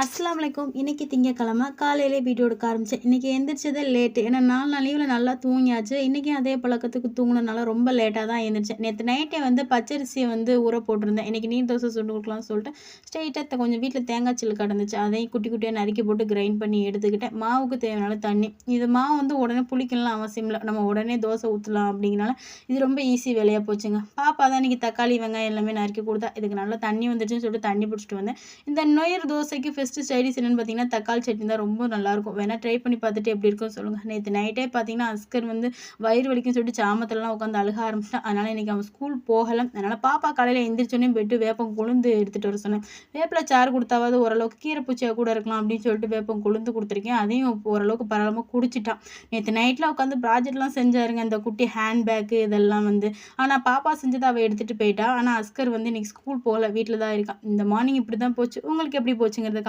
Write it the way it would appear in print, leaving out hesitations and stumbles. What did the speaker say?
அஸ்ஸலாமு அலைக்கும். இன்னைக்கு திங்கட்கிழமை காலையிலே வீடியோ எடுக்க ஆரம்பிச்சேன். இன்னைக்கு எந்திரிச்சதே லேட்டு. ஏன்னா 4 நாள் லீவ்ல நல்லா தூங்கியாச்சு. இன்னைக்கும் அதே பழக்கத்துக்கு தூங்குனனால ரொம்ப லேட்டா தான் எந்திரிச்சேன். நேத்து நைட்டே பச்சரிசிய ஊற போட்டிருந்தேன். இன்னைக்கு நீர் தோசை சுட்டு குடுக்கலாம்னு சொல்லிட்டு ஸ்ட்ரெயிட்டா கொஞ்சம் வீட்ல தேங்காய் சில்லு கிடந்துச்சு. அதையும் குட்டி குட்டியா நறுக்கி போட்டு கிரைண்ட் பண்ணி எடுத்துக்கிட்டேன். மாவுக்கு தேவையான அளவு தண்ணி. இது மாவு உடனே புளிக்கலாம் அவசியம் இல்ல. நம்ம உடனே தோசை ஊத்தலாம் அப்படிங்கிறனால இது ரொம்ப ஈஸி வேலையா போச்சுங்க. பாப்பா தான் இன்னைக்கு தக்காளி, வெங்காயம் எல்லாமே நறுக்கி குடுத்தா. இதுக்கு நல்லா தண்ணி வந்துருச்சுன்னு சொல்லிட்டு தண்ணி பிடிச்சிட்டு வந்தேன். இந்த நொய்யர் தோசைக்கு ஃபர்ஸ்ட் சைடிஷ் என்னன்னு பார்த்தீங்கன்னா, தக்காளி சட்னி தான் ரொம்ப நல்லாயிருக்கும். வேணா ட்ரை பண்ணி பார்த்துட்டு எப்படி இருக்குன்னு சொல்லுங்க. நேத்து நைட்டே பார்த்தீங்கன்னா, அஸ்கர் வயிறு வலிக்குன்னு சொல்லிட்டு ஜாமத்துலலாம் உட்காந்து அழுக ஆரம்பிச்சுட்டான். அதனால இன்னைக்கு அவன் ஸ்கூல் போகல. அதனால பாப்பா காலையில எந்திரிச்சோனே போயிட்டு வேப்பம் கொழுந்து எடுத்துட்டு வர சொன்னேன். வேப்பில சாறு குடுத்தாவது ஓரளவுக்கு கீரை பூச்சியா கூட இருக்கலாம் அப்படின்னு சொல்லிட்டு வேப்பம் கொழுந்து குடுத்துருக்கேன். அதையும் ஓரளவுக்கு பரவாயில்லாம குடிச்சிட்டான். நேத்து நைட்ல உட்காந்து ப்ராஜெக்ட்லாம் செஞ்சாருங்க. இந்த குட்டி ஹேண்ட் பேக்கு இதெல்லாம் ஆனா பாப்பா செஞ்சத அவ எடுத்துட்டு போயிட்டா. ஆனா அஸ்கர் இன்னைக்கு ஸ்கூல் போகல. வீட்ல தான் இருக்கான். இந்த மார்னிங் இப்படி தான் போச்சு. உங்களுக்கு எப்படி போச்சுங்கிறத